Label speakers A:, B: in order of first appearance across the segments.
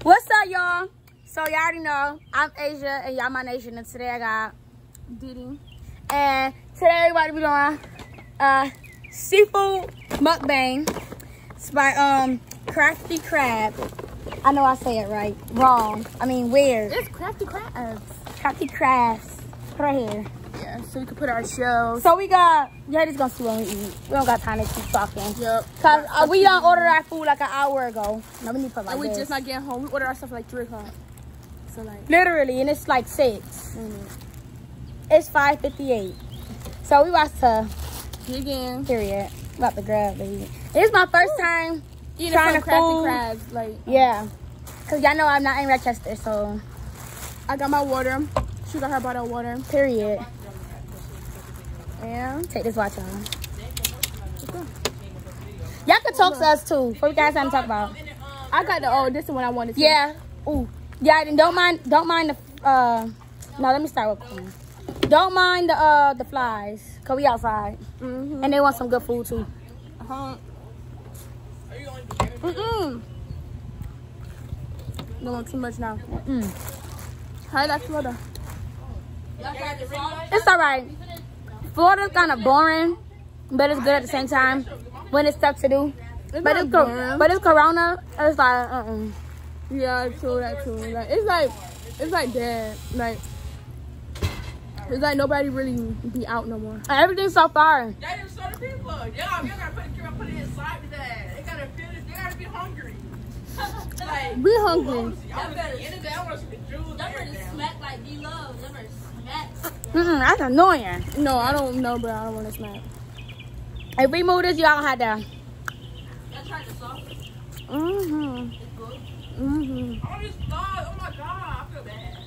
A: What's up, y'all? So y'all already know I'm Asia and y'all my nation, and today I got Didi. And today we're about to be doing seafood mukbang. It's by Crafty Crab. I know I say it right. Wrong. I mean weird.
B: It's Crafty Crabs.
A: Crafty Crabs. Right here.
B: Yeah, so we can put our shells.
A: So we got, yeah, just gonna see what we eat. We don't got time to keep talking.
B: Yep.
A: Cause we done ordered our food like an hour ago. Now we need to put like
B: and we
A: this.
B: just not getting home. We ordered our stuff at like 3 o'clock. So like.
A: Literally, and it's like 6. It's 5:58. So we about to
B: Dig in.
A: period. About to grab baby. It's my first time
B: Eating
A: trying
B: some
A: to
B: Crafty
A: food.
B: Crabs. Like.
A: Yeah. Cause y'all know I'm not in Rochester, so
B: I got my water. She got her bottle of water.
A: period.
B: And
A: Take this watch on. Y'all can talk to us too. What we got something to talk about?
B: I got the this is what I wanted to.
A: Yeah. Ooh. Yeah, and don't mind the no, let me start with clean. Don't mind the flies, cause we outside. And they want some good food too.
B: Don't want too much now. How you like Florida?
A: It's alright. Florida's kind of boring, but it's good at the same time when it's stuff to do. But it's Corona. It's like
B: Yeah, true, that too. Like it's like dead. Like it's like nobody really be out no more.
A: Everything's so far.
C: That is so the people. Yeah, you gotta put it inside of that. They gotta feel it. They gotta be hungry. Like
B: We hungry.
C: y'all better anything. I want some jewels.
D: Smack like D-Love, never smack.
A: That's annoying.
B: No, I don't know, bro. I don't want to smack.
A: If we move this, y'all gonna have to.
D: I tried the sauce. It's good.
C: All these flies. Oh my god, I feel bad.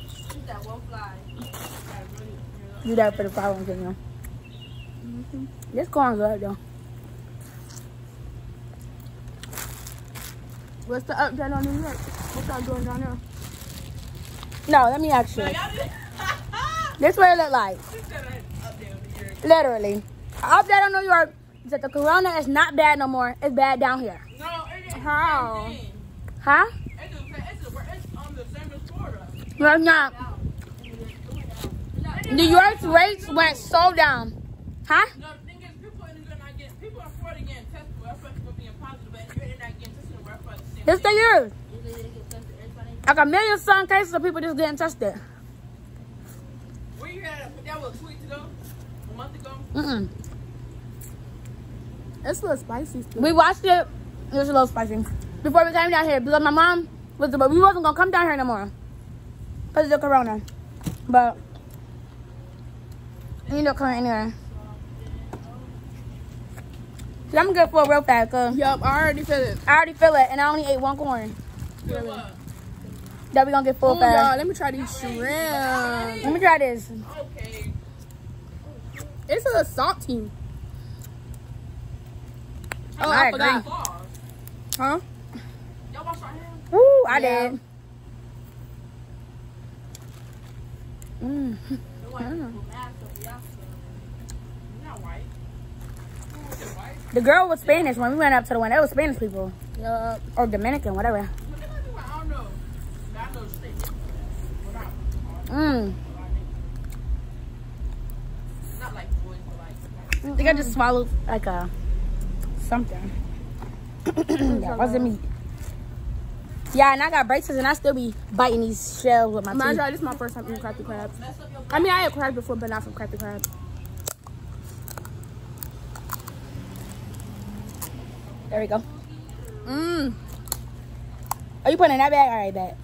D: Just that one fly.
A: Do that for the following video. This corn good though.
B: What's the update on New York? What's y'all doing down there?
A: No, let me ask you. This what it look like. Literally. Update on New York is that the corona is not bad no more. It's bad down here.
C: No, it ain't.
B: How?
A: Huh?
C: It's on the same as Florida.
A: No, it's not. New York's rates went so down. Huh?
C: No, the thing is, people in New York not getting. People in Florida getting tested. We're supposed to be being positive, but in New York they're not getting tested. We're supposed to see.
A: This the year. Like a million some cases of people just getting tested.
C: Where you had that was 2 weeks ago, a month ago.
B: It's a little spicy still.
A: We watched it. It was a little spicy. Before we came down here, because my mom was, but we wasn't gonna come down here no more because of the corona. But we ended up coming anyway. So I'm good for it real fast, cause
B: Yup, I already feel it.
A: I already feel it, and I only ate 1 corn. That we gonna get full
B: Oh, y'all,
A: fast.
B: let me try these shrimp.
A: Let me try this.
C: Okay.
B: It's a little salty. Oh,
A: I
B: I forgot.
A: agree.
B: Huh?
C: Y'all wash your hands?
A: Woo, I
B: Yeah.
A: did.
C: Not white. Is it white?
A: The girl was Spanish when we went up to the one. They were Spanish people.
B: Yup.
A: Or Dominican, whatever.
C: I don't know. I know straight. Not like boys, but like.
A: I think I just swallowed like a something. That wasn't meat. Yeah, and I got braces and I still be biting these shells with my
B: Mind
A: teeth.
B: you, this is my first time eating Crafty Crabs. I mean, I ate crabs before, but not from Crafty Crab.
A: There we go. Are you putting in that bag? All right, bag.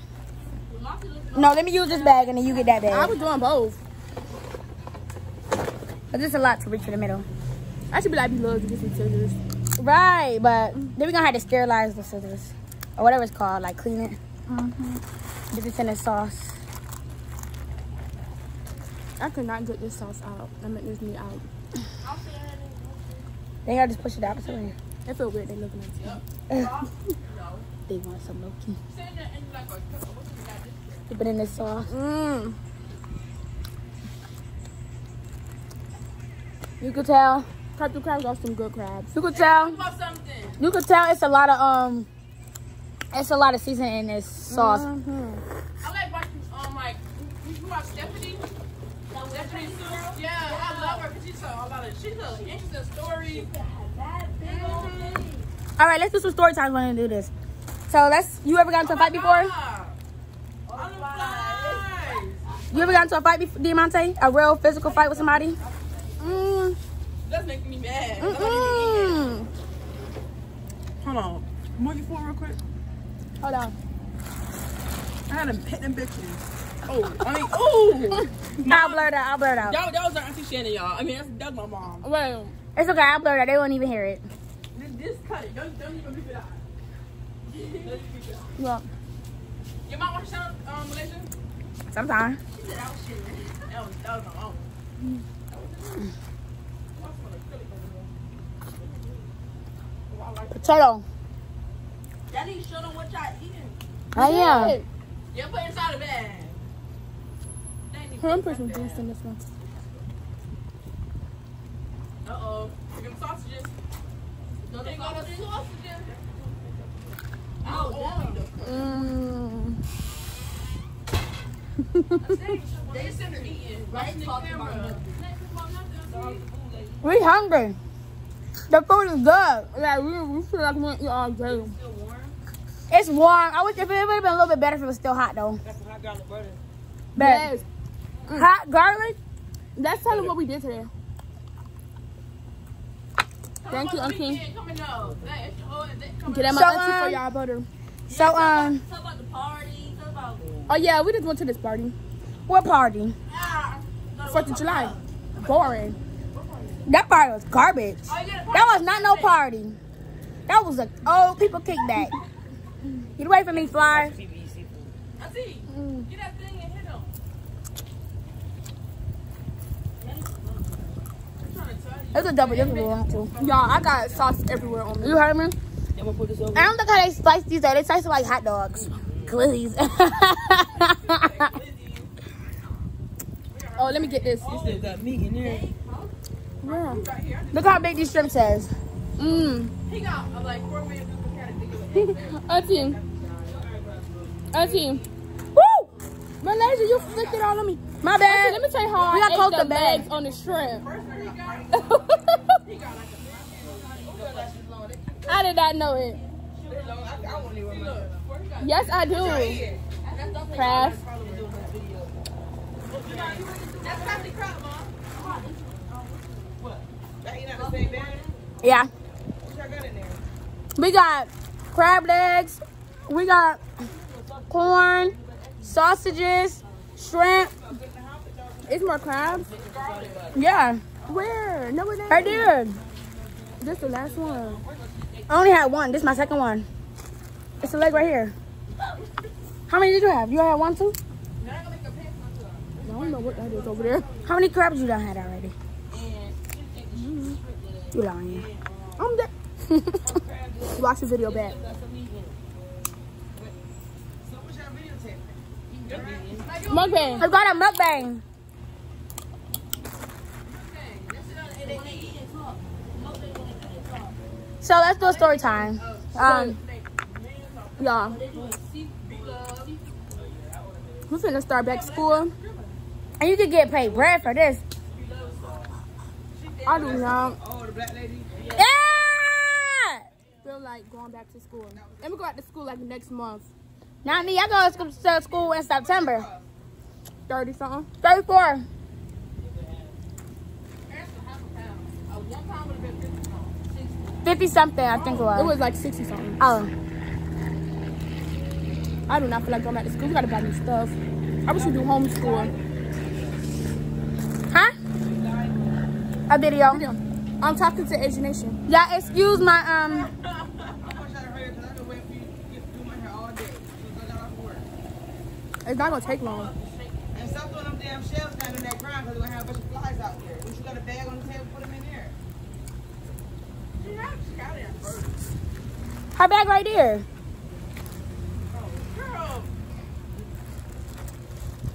A: No, let me use this bag and then you get that
B: I
A: bag.
B: was doing both.
A: But this is a lot to reach in the middle.
B: I should be like, below to get some scissors.
A: Right, but then we're gonna have to sterilize the scissors. Or whatever it's called, like clean it. Dip it in the sauce.
B: I could not get this sauce out. I meant this meat out.
A: Then I just push it out. So
B: It feel weird. They looking at me.
A: they want some low-key.
C: Saying that and like a
A: Dip it in the sauce. You could tell.
B: Crafty Crabs got some good crabs.
A: You could tell.
C: something.
A: You could tell it's a lot of It's a lot of seasoning in this sauce.
C: I like watching, like, you watch Stephanie? Stephanie Stewart? Yeah, I love her because she's she's an interesting story.
A: All right, let's do some story time when we do this. So you ever got into a fight before? You ever got into a fight before, Diamante? A real physical fight with somebody?
C: That's making me mad. Hold on. Move your phone real quick.
A: Hold on.
C: I had to hit them bitches. Oh.
A: I'll blur it out.
C: That was our Auntie Shannon, y'all. I mean, that's my mom.
B: Well,
A: It's okay, I'll blur it out. They won't even hear it.
C: This cut it. Don't even beep it out.
B: yeah.
C: Your mom watch show, Malaysia?
A: Sometimes.
C: She said that was shit. That was my own.
A: Potato.
D: Daddy, show them what y'all eating.
A: Oh, yeah.
C: Yeah, put it inside the bag.
B: I'm putting some juice in this one.
C: Uh-oh. Look at them sausages.
D: No,
C: They got the sausages. They sitting there eating.
D: Right, talking about nothing.
A: We hungry. The food is good.
B: Yeah, we feel like we want to eat all day.
A: It's warm. I wish if it would have been a little bit better if it was still hot though.
C: That's some hot garlic butter.
A: But
B: Yes.
A: hot garlic.
B: That's kind of what we did today. Thank you, Auntie. Get at my
A: So,
B: auntie for y'all butter.
A: So
D: Talk about the party. Talk about.
B: Oh yeah, we just went to this party.
A: what party?
B: 4th of July. Boring.
A: That party was garbage. That was not no party. That was a old people kickback. Get away from me, Fly.
C: Auntie, get that thing and hit him.
A: It's a double dipper one too.
B: Y'all, I got sauce everywhere on me.
A: You heard me?
C: I'm gonna put this over.
A: I don't think how they slice these though. They slice it like hot dogs. Glizzies.
B: Oh, let me get this.
C: You still got meat in there.
B: Yeah.
A: Look how big these shrimp says.
C: He got like 4 million people
B: Auntie. Auntie.
A: Woo!
B: Malaysia, you flicked it all on me.
A: My
B: Auntie,
A: bad.
B: let me tell you how
A: We got
B: I
A: close
B: ate
A: to
B: the
A: bed.
B: legs on the shrimp. I did not know it. Yes, I do. Craft.
C: That's not the crab, Mom. What? That you not the same bag?
A: Yeah.
C: What y'all got in there?
A: We got crab legs. We got corn, sausages, shrimp.
B: It's more crabs.
A: Yeah.
B: Where? No, it ain't.
A: Right there.
B: This the last one.
A: I only had one. This is my second one. It's the leg right here. How many did you have? You had one too?
B: I don't know what that is over there.
A: How many crabs you done had already? You lying.
B: I'm dead. Watch the video back. Mukbang.
A: I got a mukbang. So let's do a story time.
B: Yeah. We finna start back school.
A: And you can get paid bread for this.
B: I do not
C: Oh, the black lady?
A: Yeah!
B: feel like going back to school. And we go back to school like next month.
A: Not me. I go to school in September.
B: 30 something.
A: 34.
C: 1 pound would have been
A: 50 something, I think it was.
B: It was like 60 something.
A: Oh.
B: I do not feel like going back to school. We gotta buy new stuff. I wish we do homeschool.
A: Huh? A video.
B: I'm talking to Asian Nation.
A: Yeah, excuse my,
C: I wish I'd hurry because I've been waiting for you to do my hair all day. So I got off work.
B: It's not gonna take long.
C: And stop throwing them damn shells down in that ground because we're going to have a bunch of flies out there. We should got a bag on the table, put them in there. She got it first.
A: her bag right there.
C: Girl.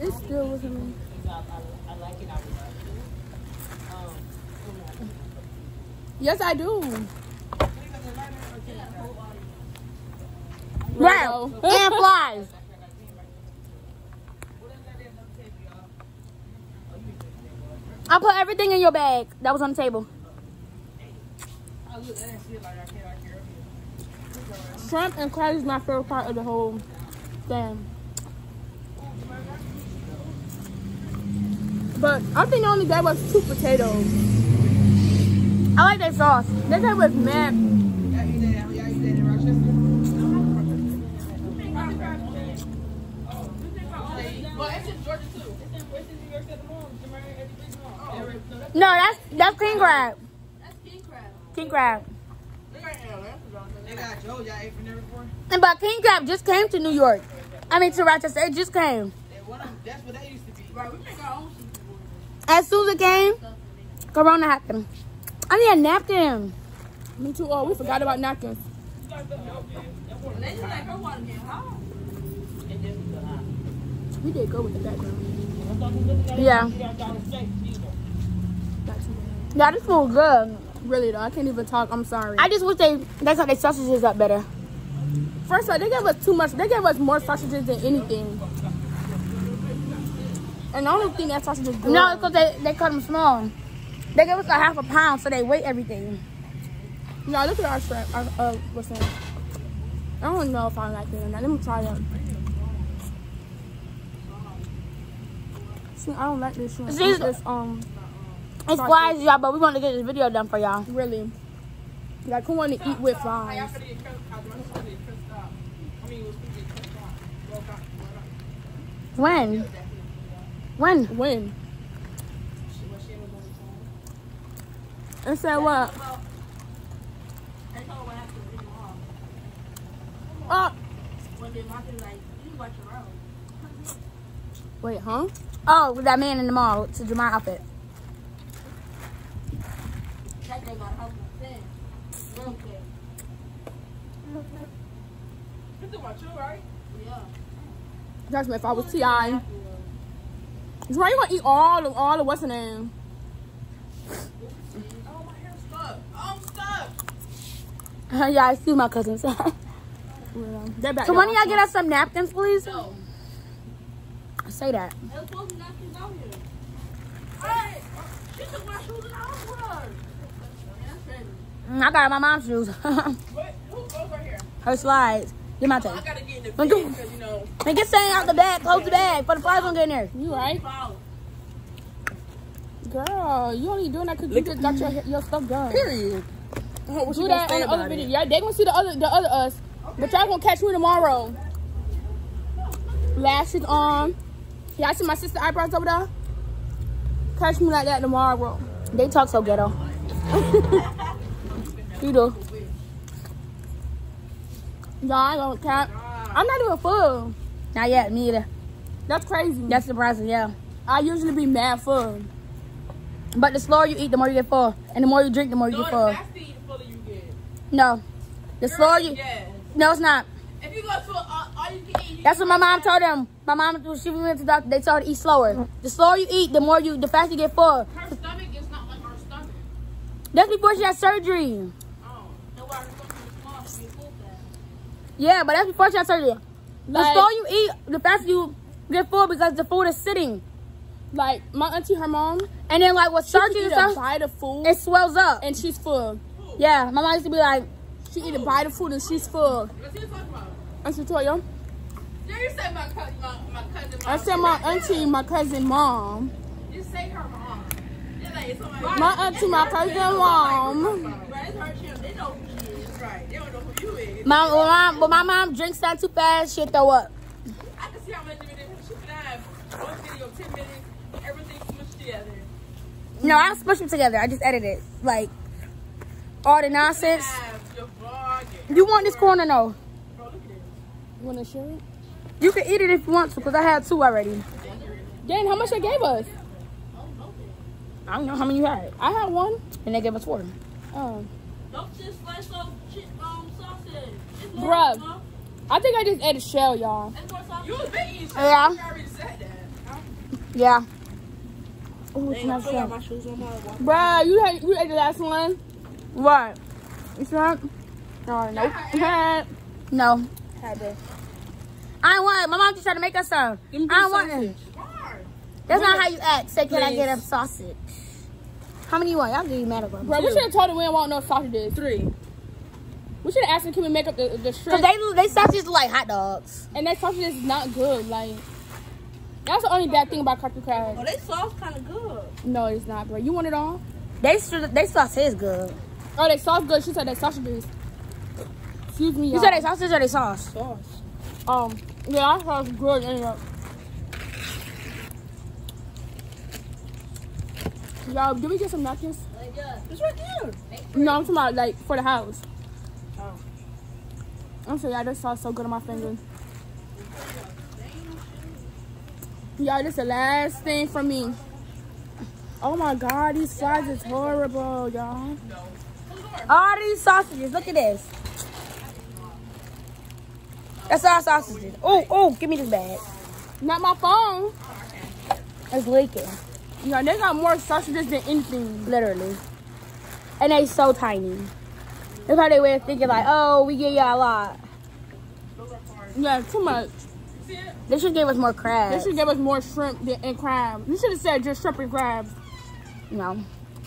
B: It still wasn't me.
C: I like it. I would
B: Yes, I do.
A: Right. And flies. I put everything in your bag that was on the table.
B: Shrimp and crab is my favorite part of the whole thing. But I think they only gave us 2 potatoes.
A: I like that sauce.
B: They gave us mad.
C: Y'all eat that in Rochester?
D: Well, it's in Georgia too. It's in New York at the moment.
A: No, that's king crab.
D: That's king crab.
A: King crab.
C: They got Joe. Y'all ate from there before?
A: But king crab just came to New York. I mean to Rochester. It just came.
C: That's what they used to be.
D: Right, we make our own seafood.
A: As soon as it came, Corona happened. I need a napkin.
B: Me too. Oh, we forgot about napkins.
D: They just like her water getting hot.
B: We did go with the background.
A: Yeah. Yeah, this food good.
B: Really though, I can't even talk. I'm sorry.
A: I just wish they cut their sausages up better.
B: First of all, they gave us too much. They gave us more sausages than anything. And I don't think that sausage is good.
A: No, it's because they cut them small. They gave us a half a pound, so they weigh everything.
B: No, look at our shrimp. What's that? I don't know if I like it or not. Let me try that. See, I don't like this shrimp.
A: See,
B: It's
A: flies, y'all, but we want to get this video done for y'all.
B: really. Like, who want to eat with flies?
A: When? When?
B: When? And say what?
D: They told her what happened to him mom.
B: Oh,
D: When they mocked him, like, you watch your road.
B: wait, huh?
A: Oh, with that man in the mall. It's a Jamar outfit.
D: That day got a house in 10. Real quick.
C: You talking about you, right?
D: Yeah.
B: That's me if I was T.I. Why you gonna eat all the what's the name?
C: Oh, my hair's stuck. Oh, I'm stuck.
A: Yeah, I see my cousins.
B: Yeah, they're back
A: So
B: there
A: when do y'all
B: also.
A: get us some napkins, please?
D: No.
A: Say that.
D: They was supposed to knock him out here. Hey! She took my shoes and I was with her. Yeah, that's crazy.
A: I got my mom's shoes.
C: Wait, who goes right here?
A: Her slides. Get my
C: I
A: take.
C: gotta get in the
A: Don't
C: bed
A: do-
C: because, you know.
A: And get something out the bag. Close the bag. For the flies don't get in there.
B: You right?
D: Wow.
B: Girl, you only doing that because you just got your stuff done.
C: Period. What
B: Do that on the other video. Yeah, they gonna see the other us. But y'all gonna catch me tomorrow. Lashes on. Y'all see my sister eyebrows over there? Catch me like that tomorrow.
A: They talk so ghetto. You do.
B: Y'all ain't gonna cap. I'm not even full.
A: Not yet. Me either.
B: That's crazy.
A: That's surprising, yeah.
B: I usually be mad full.
A: But the slower you eat, the more you get full. And the more you drink, the more you get full. No. The slower you... No, it's not.
D: If you go to all you can eat,
A: That's what my mom told them. My mom, when she went to the doctor, they told her to eat slower. The slower you eat, the faster you get full.
D: her stomach is not like our stomach.
A: That's before she had surgery.
D: Oh. That's why her stomach is small. She get full fast.
A: Yeah, but that's before she had surgery. The
B: Like-
A: slower you eat, the faster you get full because the food is sitting.
B: Like, my auntie, her mom,
A: And then like with
B: she
A: surgery
B: eat
A: and
B: a
A: stuff,
B: bite of food
A: it swells up.
B: and she's full.
A: Yeah, my mom used to be like,
B: She eat a bite of food and she's full.
D: What's he talking about?
B: Auntie Toya.
D: Yeah, you say my cousin, my cousin.
B: I said my auntie, my cousin, mom.
D: You say her mom. It's like, it's somebody.
B: My auntie, my cousin, mom.
D: But it's her children. They know who she is. Right. They don't know who you is.
A: but my mom drinks that too fast, she'll throw up.
D: I can see how much of it is. She could have one video, 10 minutes, everything smushed together.
A: No, I don't smush them together. I just edit it. Like, all the nonsense.
D: Have your vlog and
A: You want this corn or no?
D: bro, look at this.
B: You wanna share it?
A: You can eat it if you want to, because I had 2 already.
B: Dan, how much they gave us?
A: I don't know how many you had.
B: I had one.
A: And they gave us 4.
B: Oh.
D: Don't just slice up sausage. It's more,
B: Bruh.
D: huh?
B: I think I just ate a shell, y'all.
D: It's more sausage.
C: You was eating shit.
A: Yeah.
C: You already said that.
A: Yeah.
B: Oh, it's not
D: I got
B: shell.
D: my shoes on my watch.
B: Bruh, you ate the last one?
A: What?
B: It's not? Oh, nope.
A: No.
B: have this.
A: I don't want it. My mom just tried to make us some.
B: Give me
A: I don't want
B: sausage.
A: it. That's not how you act. Say, can I get a sausage? How many you want? Y'all give you mad
B: Bro, we should have told her we don't want no sausages.
C: 3.
B: We should have asked her, can we make up the shrimp?
A: Because they sausages look like hot dogs.
B: And that sausage is not good. Like, that's the only bad thing about crappy crab.
D: Oh, they sauce kind of good.
B: No, it's not, bro. You want it all?
A: They sauce is good.
B: Oh, they sauce good. She said they sausages. Excuse me,
A: You
B: y'all.
A: said they sausage or they sauce?
B: Sauce. Yeah, that sauce is good. Y'all, did we get some napkins?
D: It's right there.
B: No, I'm talking about, like, for the house. I'm sorry, y'all, this sauce so good on my finger. Y'all, this is the last thing for me. Oh my God, these fries is horrible, y'all.
A: All these sausages. Look at this. That's all sausages. Oh, give me this bag.
B: Not my phone.
A: It's leaking.
B: Y'all, they got more sausages than anything.
A: Literally. And they so tiny. That's how they were thinking like, oh, we give y'all a lot.
B: Yeah, too much.
A: They should give us more
B: They
A: crabs.
B: should give us more shrimp and crab. You should have said just shrimp and crabs.
A: No.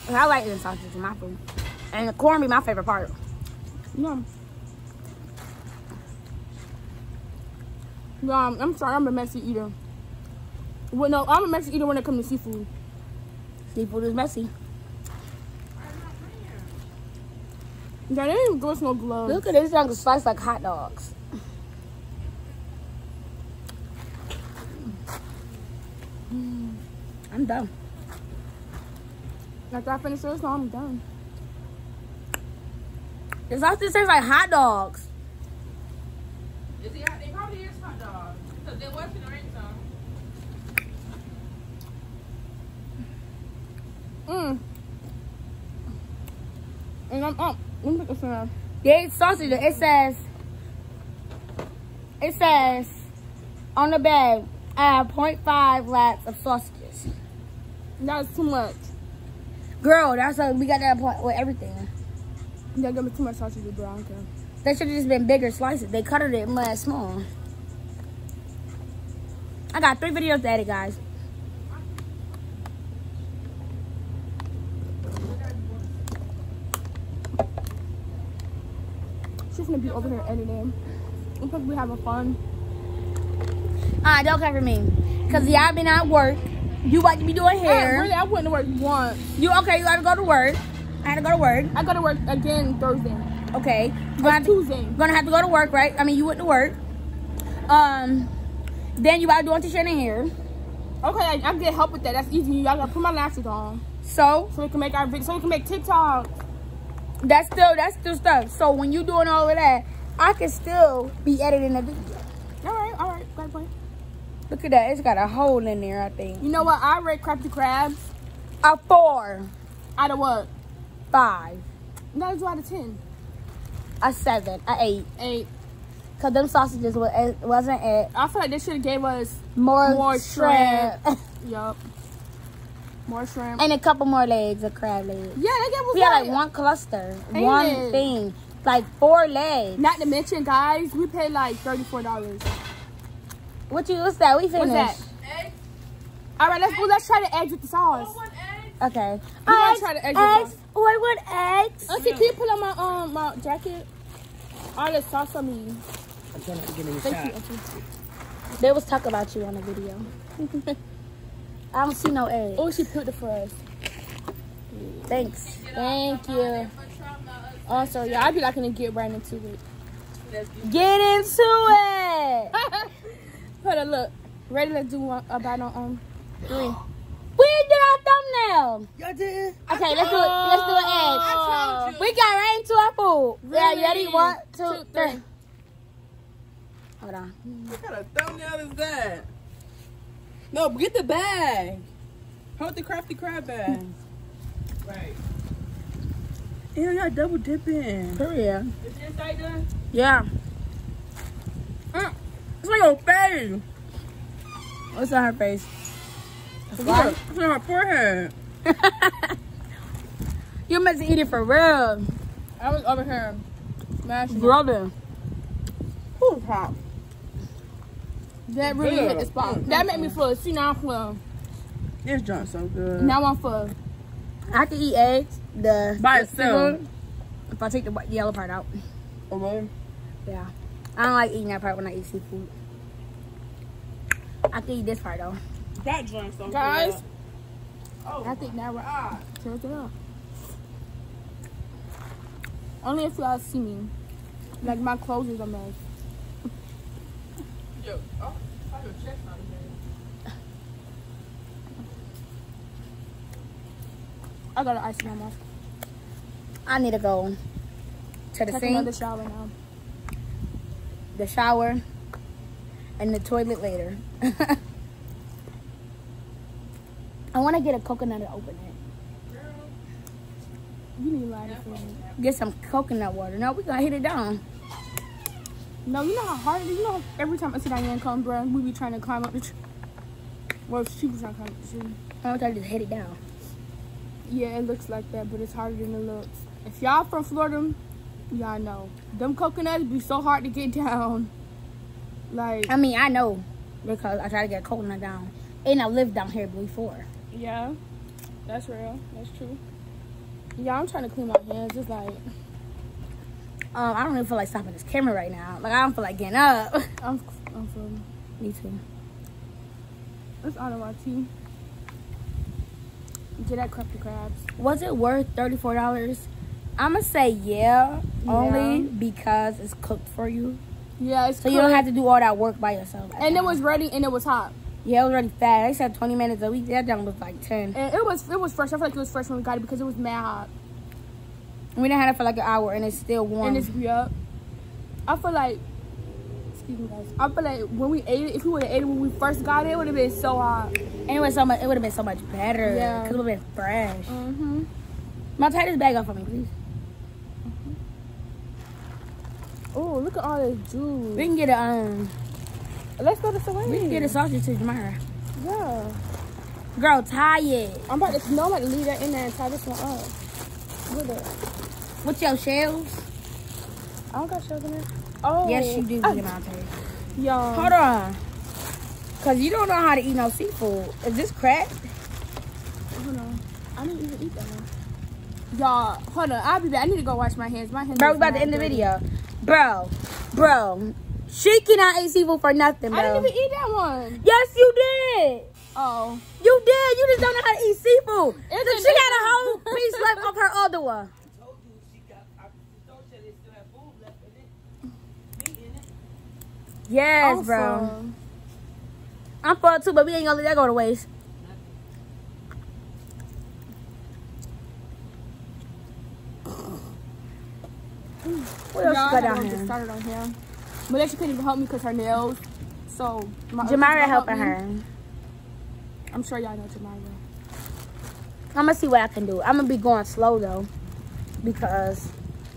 A: I like the sausages in my food. And the corn be my favorite part.
B: Yeah. Yeah, I'm sorry, I'm a messy eater. Well, no, I'm a messy eater when it comes to seafood.
A: Seafood is messy.
B: Yeah, they didn't give us no gloves.
A: Look at this young slice like hot dogs. I'm done.
B: After I finish this, no, I'm done.
A: The sausage tastes like hot dogs.
D: Is he hot? They probably is hot dog. Because they was in the rain some.
B: And I'm up. Let me put this in.
A: Yeah, sausage. It says on the bag, I have 0.5 laps of sausages.
B: That's too much.
A: Girl, we got that point with everything.
B: They give me too much sausages, bro. I don't care.
A: They should have just been bigger slices. They cut it mad small. I got 3 videos to edit, guys.
B: She's gonna be over here editing. I'm supposed to be having fun.
A: Don't care for me. Because y'all been at work. You about to be doing hair.
B: Really, I went to work once.
A: You gotta go to work. I had to go to work.
B: I go to work again Thursday.
A: Okay.
B: Tuesday.
A: Gonna have to go to work, right? I mean, you went to work. Then you about to do t-shirt and hair.
B: Okay, I get help with that. That's easy. Y'all gotta put my lashes on.
A: So
B: we can make our video. So we can make TikTok.
A: That's still stuff. So when you doing all of that, I can still be editing the video.
B: All right, great point.
A: Look at that. It's got a hole in there, I think.
B: You know what? I rate Crafty Crabs
A: A 4.
B: out of what?
A: 5.
B: No, it's out of 10.
A: A 7. A 8.
B: 8.
A: Cause them sausages wasn't it.
B: I feel like they should have gave us
A: More shrimp.
B: Yup. More shrimp.
A: And a couple more legs of crab legs.
B: Yeah, they gave us
A: We had like one cluster.
B: Ain't
A: One
B: it?
A: thing. Like 4 legs.
B: Not to mention, guys, we paid like $34.
A: What's that? We finished.
B: What's that?
D: Eggs?
B: All right, let's try the eggs with the sauce.
D: One egg?
A: Okay.
B: We're gonna try the eggs with
A: Eggs.
B: sauce.
A: Oh, I want eggs.
B: Auntie, can you put on my jacket? All the sauce on me.
C: I'm trying to get in the
B: Thank
C: shot.
B: you, Auntie.
A: They was talking about you on the video. I don't see no eggs.
B: Oh, she put it for us.
A: Thanks.
B: Thank you. Also, yeah, I'd be like gonna get right into it.
A: Get into it.
B: Hold on, look. Ready? Let's do one about on 3.
A: We did our thumbnail.
C: Y'all did?
A: Okay, let's do it. Let's do an egg.
D: I told you.
A: We got right into our food. Yeah, you ready?
B: Really?
A: 1, 2,
B: 2,
A: 3.
B: 3.
A: Hold on.
C: What kind of thumbnail is that? No, get the bag. Hold the Crafty Crab bag. Right. Ew, y'all double dipping.
A: For real.
D: Is this inside done?
A: Yeah.
C: It's like your face.
A: What's on her face?
C: It's on her forehead.
A: You must eat it for real.
B: I was over here smashing.
A: Brother. Woo.
C: Ooh, hot.
B: That really hit the spot. That made me full. See, now I'm full.
C: This joint's so good.
B: Now I'm full.
A: I can eat eggs.
C: By itself.
A: If I take the yellow part out.
C: Okay.
A: Yeah. I don't like eating that part when I eat seafood. I can eat this part though.
C: That joint's so
B: Guys,
C: good. Oh,
B: I think now we're
C: God.
B: turn it up. Only if y'all see me. Like my clothes is a mess.
C: Yo, oh, I your chest out here.
B: I got an ice in my mouth.
A: I need to go to the
B: Take
A: sink,
B: another shower now.
A: the shower, and the toilet later. I want to get a coconut and open it.
B: You need lighter for it.
A: Get some coconut water. No, we gonna hit it down.
B: No, you know how hard it is? You know every time I see Diane come, bro, we be trying to climb up the tree. Well, she was trying to climb up the tree.
A: I want to just hit it down.
B: Yeah, it looks like that, but it's harder than it looks. If y'all from Florida, y'all know. Them coconuts be so hard to get down. Like,
A: I mean, I know because I tried to get a coconut down. And I lived down here before.
B: yeah, that's real. That's true. Yeah, I'm trying to clean my hands. It's like,
A: I don't even feel like stopping this camera right now. Like, I don't feel like getting up.
B: I'm feeling.
A: Me too.
B: It's out of my tea. Get that crafty crabs.
A: Was it worth $34? I'm going to say yeah, only because it's cooked for you.
B: Yeah, it's
A: So you don't have to do all that work by yourself.
B: And it was ready and it was hot.
A: Yeah, it was already fast. They said 20 minutes a week. That down was like 10.
B: And it was fresh. I feel like it was fresh when we got it because it was mad hot.
A: We done had it for like an hour and it's still warm.
B: And it's up. I feel like, excuse me guys, I feel like when we ate it, if we would have ate it when we first got it, it would have been so hot.
A: And it was so much. It would have been so much better.
B: Yeah.
A: Because it would have been fresh.
B: Mm-hmm.
A: Now take this bag off for me, please.
B: Oh, look at all this juice.
A: We can get a
B: Let's go to Selene.
A: we can get a sausage to tomorrow.
B: Yeah.
A: Girl, tie it.
B: I'm about to leave that in there and tie this one up. Look at that.
A: With your shells?
B: I don't got shells in there. Oh.
A: Yes, you do, Demonte.
B: Y'all.
A: Hold on. Because you don't know how to eat no seafood. Is this cracked?
B: Hold on. I didn't even eat that one. Y'all, hold on. I'll be back. I need to go wash my hands. My hands.
A: Bro, we about to end the video. Bro. She cannot eat seafood for nothing, bro.
B: I didn't even eat that one.
A: Yes, you did.
B: Oh.
A: You did. You just don't know how to eat seafood.
B: It's
A: She got a whole piece left of her other one. Yes, bro.
B: Awesome.
A: I'm full too, but we ain't gonna let that go to waste. What else you got down
B: Get
A: here?
B: started on here. But then she couldn't even help me because her nails. So my other
A: Jamira
B: sister
A: helping
B: helped
A: her.
B: me. I'm sure y'all know Jamira.
A: I'm gonna see what I can do. I'm gonna be going slow though, because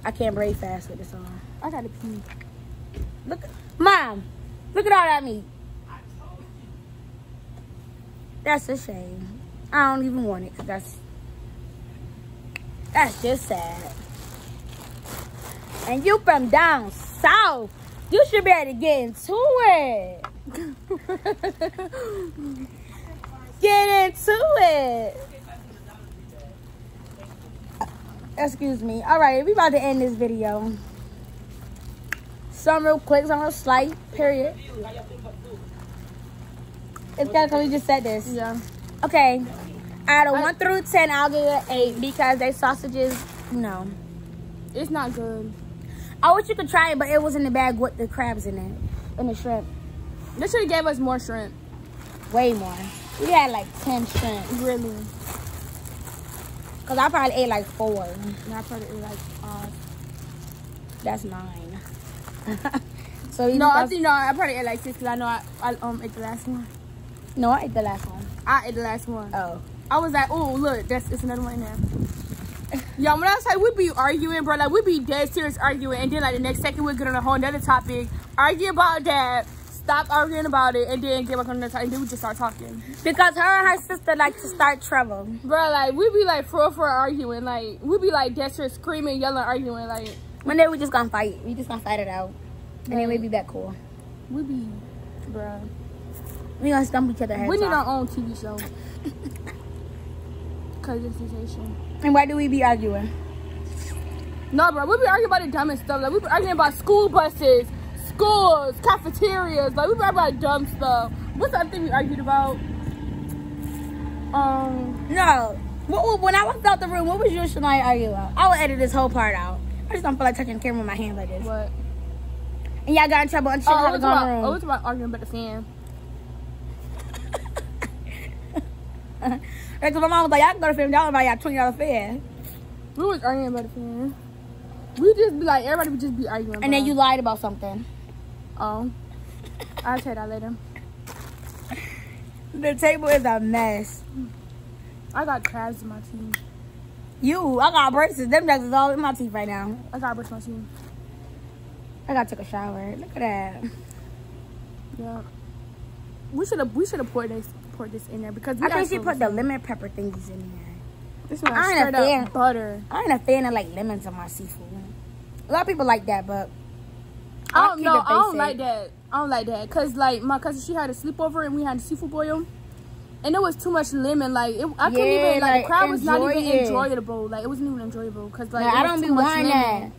A: I can't braid fast with this on.
B: I gotta pee.
A: Look, Mom, look at all that meat. That's a shame. I don't even want it because that's just sad. And you from down south, you should be able to get into it. Get into it. Excuse me. All right, we about to end this video. Some real quick, some real slight, period. It's kind of cool we just said this.
B: Yeah.
A: Okay, out of 1 through 10, I'll give it an 8 because they sausages, no.
B: It's not good.
A: I wish you could try it, but it was in the bag with the crabs in it and the shrimp.
B: They should have gave us more shrimp.
A: Way more. We had like 10 shrimp.
B: Really.
A: Because I probably ate like 4.
B: And I probably ate like 5.
A: That's 9. So you
B: No, I probably ate like 6 because I know I ate the last one.
A: No, I ate the last one.
B: I ate the last one.
A: Oh.
B: I was like, oh, look, it's another one in there. Y'all, when I say we be arguing, bro, like we be dead serious arguing, and then like the next second we get on a whole nother topic, argue about that, stop arguing about it, and then get back on another topic, and then we just start talking.
A: Because her and her sister like to start trouble.
B: Bro, like we be like for arguing, like we be like dead serious screaming, yelling, arguing, like.
A: One day we just gonna fight. We just gonna fight it out. And then we be back cool.
B: We be, bruh.
A: We gonna stump each other heads
B: We need
A: off.
B: our own TV show. Cause this is Asian.
A: And why do we be arguing?
B: No, bro, we be arguing about the dumbest stuff. Like, we be arguing about school buses, schools, cafeterias. Like, we be arguing about dumb stuff. What's the other thing we argued about?
A: No. When I walked out the room, what was you and Shania arguing about? I will edit this whole part out. I just don't feel like touching the camera with my hand like this.
B: What?
A: And y'all got in trouble and shit how to go in the room.
B: I was about arguing about the fan.
A: Because my mom was like, y'all can go to $50 and buy y'all $20 fan.
B: We was arguing about the fan. We just be like, everybody would just be arguing about
A: And then you lied about something.
B: Oh. I'll tell you that later.
A: The table is a mess.
B: I got crabs in my teeth.
A: I got braces. Them nuts is all in my teeth right now.
B: I gotta brush my teeth.
A: I gotta take a shower. Look at that.
B: Yeah. We should have poured this in there because
A: I think she put the lemon pepper thingies in there.
B: This one
A: I ain't
B: straight
A: a fan.
B: up butter.
A: I ain't a fan of like lemons on my seafood. A lot of people like that, but
B: I don't like that. I don't like that because like my cousin, she had a sleepover and we had a seafood boil, and there was too much lemon. Like I couldn't even like the crab was not even enjoyable. Like it wasn't even enjoyable because like
A: I don't be wanting that.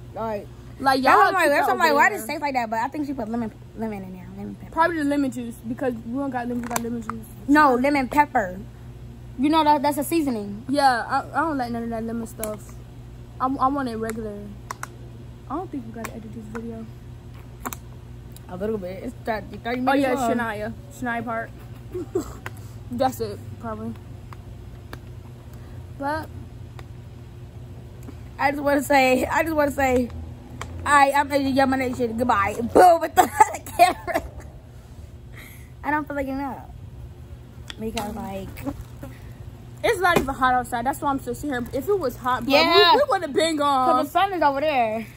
B: Like y'all,
A: that's like why does it taste like that? But I think she put lemon in there, lemon pepper.
B: Probably the lemon juice because we don't got lemon. We got lemon juice.
A: No, lemon pepper. You know that's a seasoning.
B: Yeah, I don't like none of that lemon stuff. I want it regular. I don't think we gotta edit this video.
A: A little bit. It's 30 minutes.
B: Oh yeah,
A: long.
B: Shania part. That's it, probably. But
A: I just want to say, I'm Yama Nation. Goodbye. Boom with the camera. I don't feel like enough because like
B: it's not even hot outside. That's why I'm still sitting here. If it was hot, bro,
A: yeah,
B: we would have been gone.
A: Cause the sun is over there.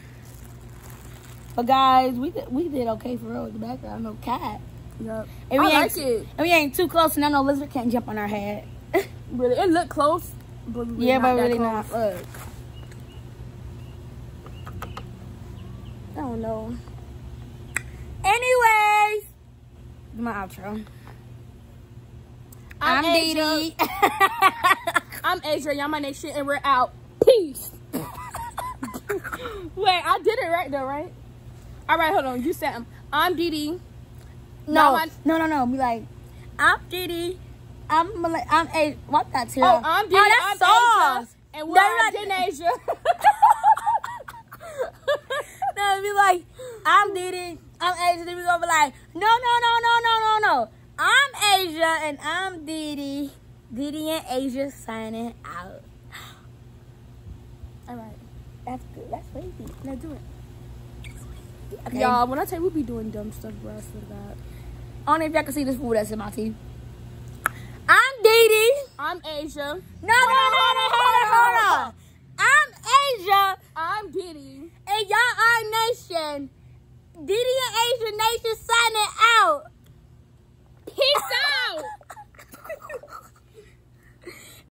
A: But guys, we did okay for real with the background. No cat.
B: Yep.
A: And we
B: I like it.
A: And we ain't too close, and no lizard can't jump on our head.
B: Really, it looked close. But
A: yeah, but really not. Look. I don't know. Anyways, my outro. I'm Dee.
B: I'm Asia. Y'all my nation, and we're out. Peace. Wait, I did it right though, right? All right, hold on. You said I'm Dee Dee.
A: No. Be like, I'm Dee Dee. I'm A. What that's here?
B: Oh, I'm Dee Dee.
A: Oh, that's sauce.
B: And we're in Asia.
A: No, be like, I'm Dee Dee. I'm Asia. Then we gonna be like, no. I'm Asia and I'm Dee Dee. Dee Dee and Asia signing out.
B: All right.
A: That's good. That's crazy.
B: Let's do it.
A: Okay.
B: Y'all, when I tell you we be doing dumb stuff, bro, I swear to God.
A: I don't know if y'all can see this food that's in my teeth. I'm Dee Dee.
B: I'm Asia.
A: No. Hold on. I'm Asia.
B: I'm Dee Dee.
A: And y'all are Nation. Dee Dee and Asia Nation signing out.
B: Peace out.